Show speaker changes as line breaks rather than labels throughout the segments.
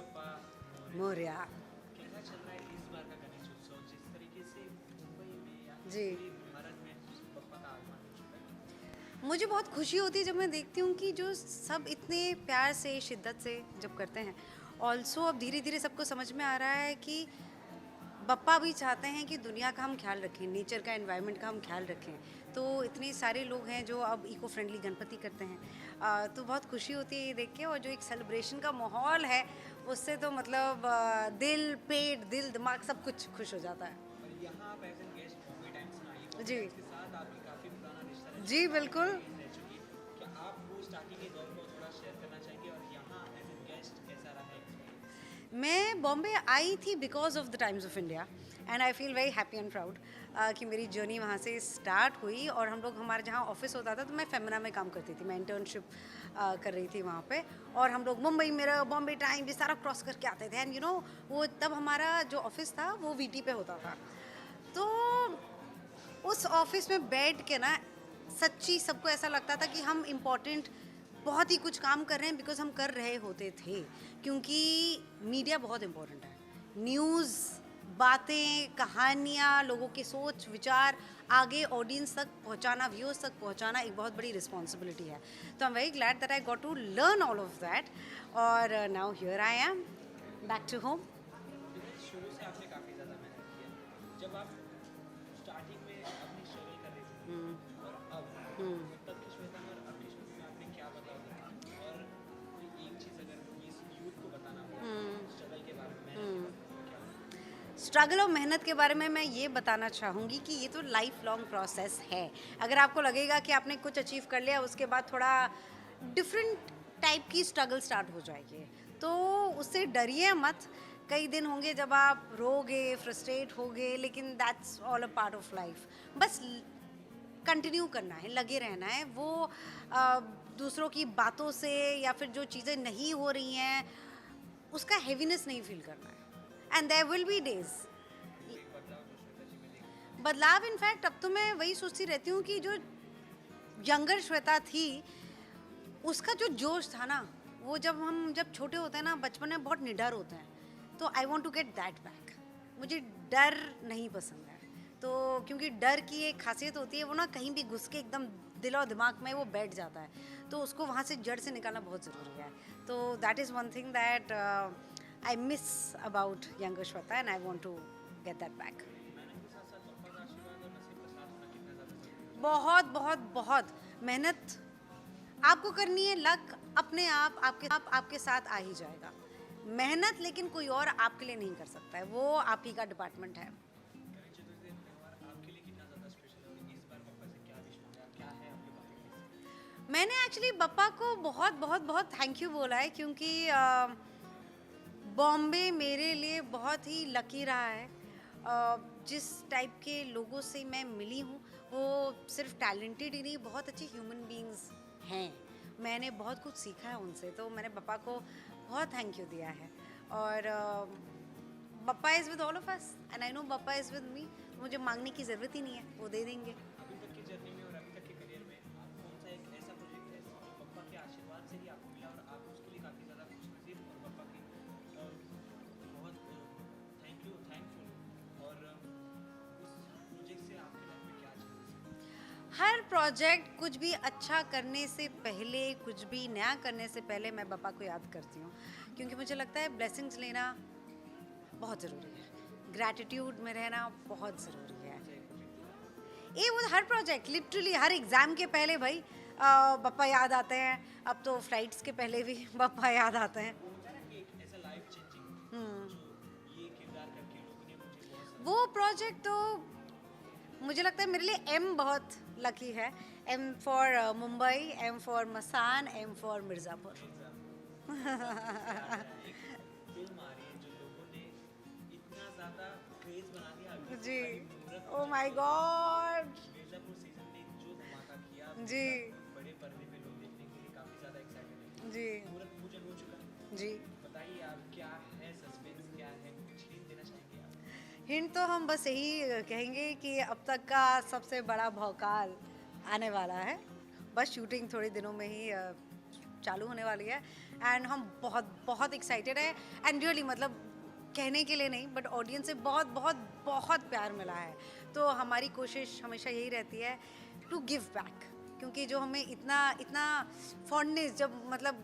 बप्पा
मोरया।
कैसा चल रहा है इस बार का गणेश उत्सव? जिस तरीके से मुंबई में या
जी,
पूरे भारत में बप्पा का आगमन हो चुका है।
मुझे बहुत खुशी होती है जब मैं देखती हूँ कि जो सब इतने प्यार से शिद्दत से जब करते हैं। ऑल्सो अब धीरे धीरे सबको समझ में आ रहा है कि पप्पा भी चाहते हैं कि दुनिया का हम ख्याल रखें, नेचर का, एनवायरनमेंट का हम ख्याल रखें। तो इतने सारे लोग हैं जो अब इको फ्रेंडली गणपति करते हैं। तो बहुत खुशी होती है ये देख के, और जो एक सेलिब्रेशन का माहौल है उससे तो मतलब दिल, पेट, दिल, दिमाग सब कुछ खुश हो जाता है।
और यहाँ आप as an guest Bombay Times में आई, बॉम्बे
जी
टाइम्स के साथ आपकी काफ़ी पुराना रिश्ता रह
जी
चुका है, काफ़ी
बिल्कुल।
मेमोरीज रह चुकी है। क्या आप वो स्टार्टिंग के दौर को थोड़ा शेयर करना चाहेंगे, और यहाँ एज एन गेस्ट कैसा रहा एक्सपीरियंस?
मैं बॉम्बे आई थी because of the times of India, and I feel very happy and proud कि मेरी जर्नी वहाँ से स्टार्ट हुई। और हम लोग, हमारे जहाँ ऑफिस होता था, तो मैं फेमिना में काम करती थी, मैं इंटर्नशिप कर रही थी वहाँ पे। और हम लोग मुंबई मेरा बॉम्बे टाइम ये सारा क्रॉस करके आते थे। एंड वो तब हमारा जो ऑफिस था वो वीटी पे होता था। तो उस ऑफिस में बैठ के ना, सच्ची सबको ऐसा लगता था कि हम इम्पोर्टेंट बहुत ही कुछ काम कर रहे हैं, बिकॉज हम कर रहे होते थे। क्योंकि मीडिया बहुत इम्पोर्टेंट है। न्यूज़, बातें, कहानियाँ, लोगों के सोच विचार आगे ऑडियंस तक पहुँचाना, व्यूअर्स तक पहुँचाना एक बहुत बड़ी रिस्पॉन्सिबिलिटी है। तो I am very glad that I got to learn all of that. और now here I am back to home.
क्योंकि शुरू से आपने काफ़ी ज़्यादा मेहनत किया। जब आप स्टार्टिंग में अपनी स्ट्रगल कर रही थी और अब, तो तब की श्वेता में और अब की श्वेता में आपने क्या बदलाव देखा? और कोई एक चीज़ अगर इस यूथ को बताना हो स्ट्रगल के बारे में, मेहनत के बारे में, तो क्या होगा?
स्ट्रगल और मेहनत के बारे में मैं ये बताना चाहूँगी कि ये तो लाइफ लॉन्ग प्रोसेस है। अगर आपको लगेगा कि आपने कुछ अचीव कर लिया, उसके बाद थोड़ा डिफरेंट टाइप की स्ट्रगल स्टार्ट हो जाएगी, तो उससे डरिए मत। कई दिन होंगे जब आप रोगे, फ्रस्ट्रेट होगे, लेकिन that's all a part of life. बस कंटिन्यू करना है, लगे रहना है। वो दूसरों की बातों से या फिर जो चीज़ें नहीं हो रही हैं उसका हेवीनेस नहीं फील करना है। And there will be days
वो एक बदलाव जो श्वेता जी में देखा।
बदलाव। इनफैक्ट अब तो मैं वही सोचती रहती हूँ कि जो यंगर श्वेता थी, उसका जो जोश था ना, वो जब छोटे होते हैं ना, बचपन में बहुत निडर होते हैं। तो I want to get that back. मुझे डर नहीं पसंद है। तो क्योंकि डर की एक खासियत होती है, वो ना कहीं भी घुस के एकदम दिल और दिमाग में वो बैठ जाता है। तो उसको वहाँ से जड़ से निकालना बहुत ज़रूरी है। तो that is one thing that I miss about younger Shweta, and I want to get that back.
मेहनत के साथ साथ पप्पा का आशीर्वाद और नसीब का साथ होना कितना ज़्यादा ज़रूरी है?
बहुत बहुत बहुत मेहनत आपको करनी है। लक अपने आपके साथ आ ही जाएगा। मेहनत लेकिन कोई और आपके लिए नहीं कर सकता है, वो आप ही का डिपार्टमेंट है।
गणेश चतुर्थी का त्यौहार आपके लिए कितना ज़्यादा स्पेशल है, और इस बार पापा से क्या विश मांगा, क्या है आपके बकेट लिस्ट में?
मैंने एक्चुअली पप्पा को बहुत बहुत बहुत थैंक यू बोला है, क्योंकि बॉम्बे मेरे लिए बहुत ही लकी रहा है। जिस टाइप के लोगों से मैं मिली हूँ, वो सिर्फ टैलेंटेड ही नहीं, बहुत अच्छे ह्यूमन बीइंग्स हैं। मैंने बहुत कुछ सीखा है उनसे, तो मैंने पापा को बहुत थैंक यू दिया है। और पापा is with all of us, and I know पापा इज़ विद मी। मुझे मांगने की ज़रूरत ही नहीं है, वो दे देंगे।
अभी तक की जर्नी में और अभी तक के करियर में आप कौन सा एक ऐसा प्रोजेक्ट है जो पप्पा के आशीर्वाद से ही आपको मिला, और आप उसके लिए काफ़ी ज़्यादा खुशनसीब और पप्पा की बहुत थैंकफुल, और उस प्रोजेक्ट से आपके लाइफ में क्या चेंजेस?
हर प्रोजेक्ट, कुछ भी अच्छा करने से पहले, कुछ भी नया करने से पहले मैं पापा को याद करती हूँ, क्योंकि मुझे लगता है ब्लेसिंग्स लेना बहुत ज़रूरी है। ग्रैटिट्यूड में रहना बहुत ज़रूरी है। ये वो हर प्रोजेक्ट, लिटरली हर एग्ज़ाम के पहले भाई पापा याद आते हैं। अब तो फ्लाइट्स के पहले भी पापा याद आते हैं।
वो होता है ना कि एक ऐसा लाइफ चेंजिंग जो ये किरदार करके लोगों ने मुझे बहुत सारा
वो प्रोजेक्ट तो मुझे लगता है मेरे लिए एम बहुत लकी है। M for Mumbai, M for Masaan, M for Mirzapur.
एक फिल्म आ रही है जो लोगों ने इतना ज़्यादा क्रेज बना दिया अभी,
जी,
खाली मुहूर्त
ओ
को
माय
चलते
गॉड।
मिर्ज़ापुर सीजन ने जो धमाका किया,
जी
मिर्ज़ापुर बड़े पर्दे पे लोग देखने के लिए काफ़ी ज़्यादा एक्साइटेड है।
जी
मुहूर्त पूजन हो चुका है,
जी।
बताइए आप क्या है सस्पेंस, क्या है, कुछ हिंट देना चाहेंगे आप?
हिंट तो हम बस यही कहेंगे कि अब तक का सबसे बड़ा भौकाल आने वाला है। बस शूटिंग थोड़े दिनों में ही चालू होने वाली है एंड हम बहुत बहुत एक्साइटेड है एंड रियली मतलब कहने के लिए नहीं बट ऑडियंस से बहुत बहुत बहुत प्यार मिला है। तो हमारी कोशिश हमेशा यही रहती है टू गिव बैक, क्योंकि जो हमें इतना इतना फॉन्डनेस जब मतलब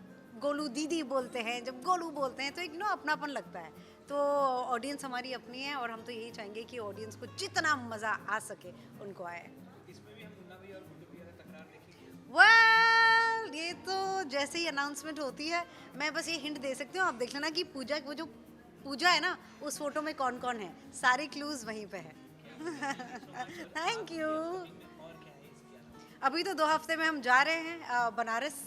गोलू दीदी बोलते हैं, जब गोलू बोलते हैं तो एक अपनापन लगता है। तो ऑडियंस हमारी अपनी है और हम तो यही चाहेंगे कि ऑडियंस को जितना मज़ा आ सके उनको आए।
इसमें भी हम मुन्ना भैया और गुड्डू भैया का तकरार देखेंगे।
वेल ये तो जैसे ही अनाउंसमेंट होती है मैं बस ये हिंट दे सकती हूँ, आप देख लेना कि पूजा वो जो पूजा है ना उस फोटो में कौन कौन है, सारे क्लूज वहीं पे है। Thank you.
और क्या है इसके अलावा?
अभी तो 2 हफ्ते में हम जा रहे हैं बनारस।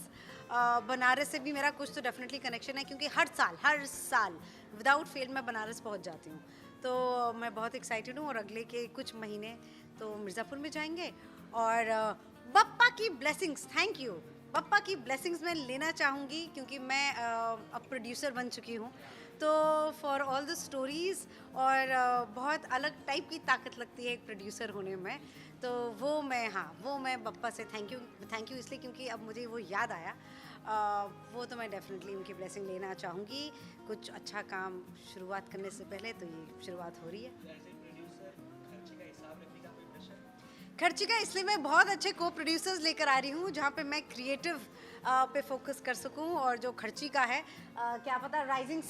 बनारस से भी मेरा कुछ तो डेफिनेटली कनेक्शन है, क्योंकि हर साल विदाउट फेल मैं बनारस पहुंच जाती हूँ। तो मैं बहुत एक्साइटेड हूँ और अगले के कुछ महीने तो मिर्ज़ापुर में जाएंगे। और बप्पा की ब्लेसिंग्स, थैंक यू, बप्पा की ब्लेसिंग्स मैं लेना चाहूँगी क्योंकि मैं अब प्रोड्यूसर बन चुकी हूँ। तो फॉर ऑल द स्टोरीज़ और बहुत अलग टाइप की ताकत लगती है एक प्रोड्यूसर होने में। तो वो मैं बप्पा से थैंक यू इसलिए क्योंकि अब मुझे वो याद आया। वो तो मैं डेफिनेटली उनकी ब्लेसिंग लेना चाहूँगी कुछ अच्छा काम शुरुआत करने से पहले। तो ये शुरुआत हो रही है।
एज ए प्रोड्यूसर खर्चे का हिसाब रखने का कोई प्रेशर?
खर्चे का इसलिए मैं बहुत अच्छे को प्रोड्यूसर्स लेकर आ रही हूँ जहाँ पे मैं क्रिएटिव पे फोकस कर सकूँ। और जो खर्ची का है क्या पता राइजिंग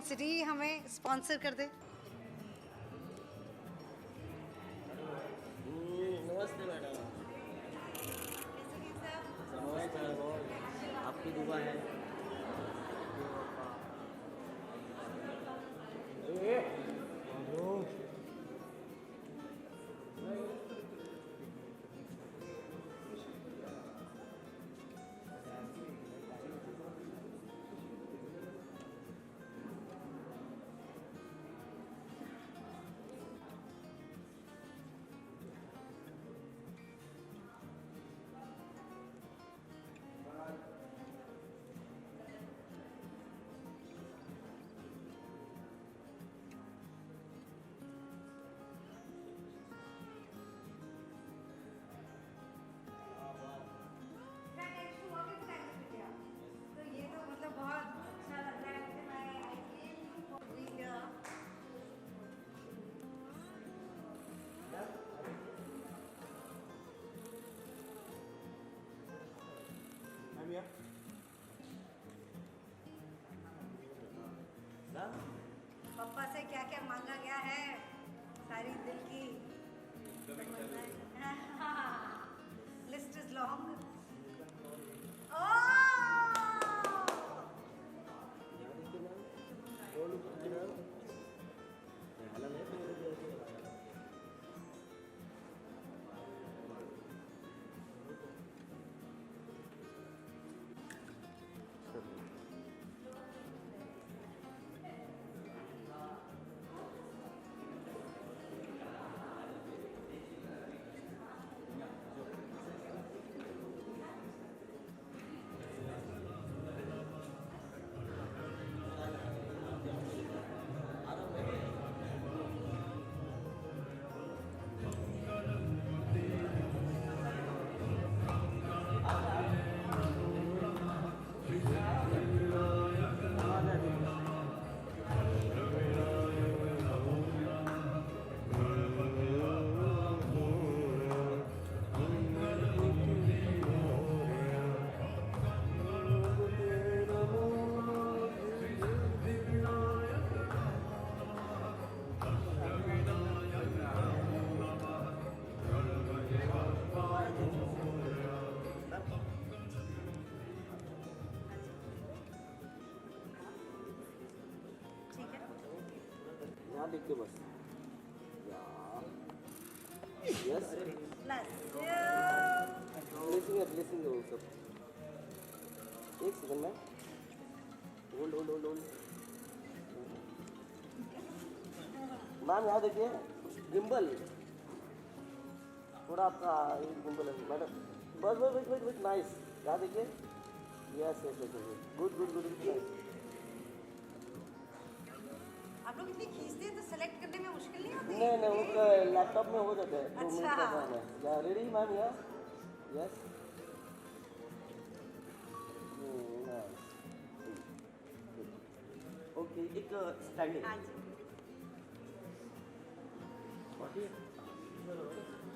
सिटी हमें स्पॉन्सर कर दे।
नमस्ते मैडम। आपकी दुआ है।
तो ये तो मतलब बहुत अच्छा लग रहा है कि मैं आई केम पप्पा से क्या क्या मांगा गया है, सारी दिल की लिस्ट इज लॉन्ग।
यहाँ देख के बस। यस ब्लेसिंग है वो सब। एक सेकंड में होल्ड। मैम यहाँ देखिए गिम्बल थोड़ा आपका गिम्बल है मैडम। बस वेट नाइस। यहाँ देखिए यस गुड नाइस।
आप लोग इतनी खींचते हैं तो सेलेक्ट करने में मुश्किल नहीं होती?
नहीं वो लैपटॉप में हो जाता है। 2 मिनट का काम है। या रेडी मैम? या यस ओके एक स्टैंडिंग
हाँ जी
48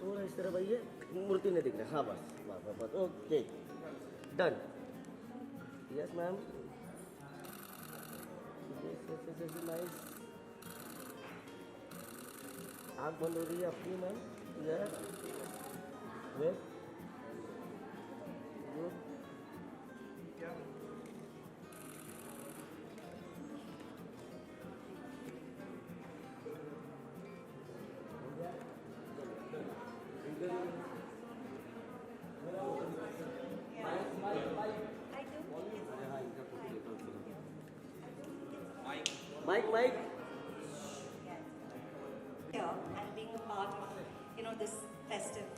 थोड़ा इस तरह भाई मूर्ति नहीं दिख रहा हाँ बस बस बस okay done yes ma'am nice आँख बंद हो रही है अपनी ma'am yes wait good mic mic
here and being a part of, you know, this festive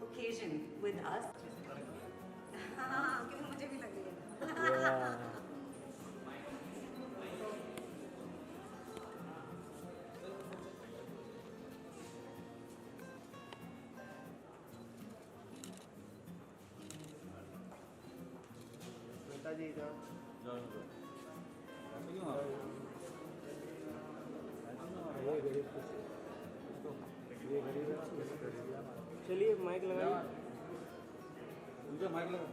occasion with us. हाँ, क्योंकि मुझे भी लगी है।
चलिए माइक लगाइए
मुझे माइक लगा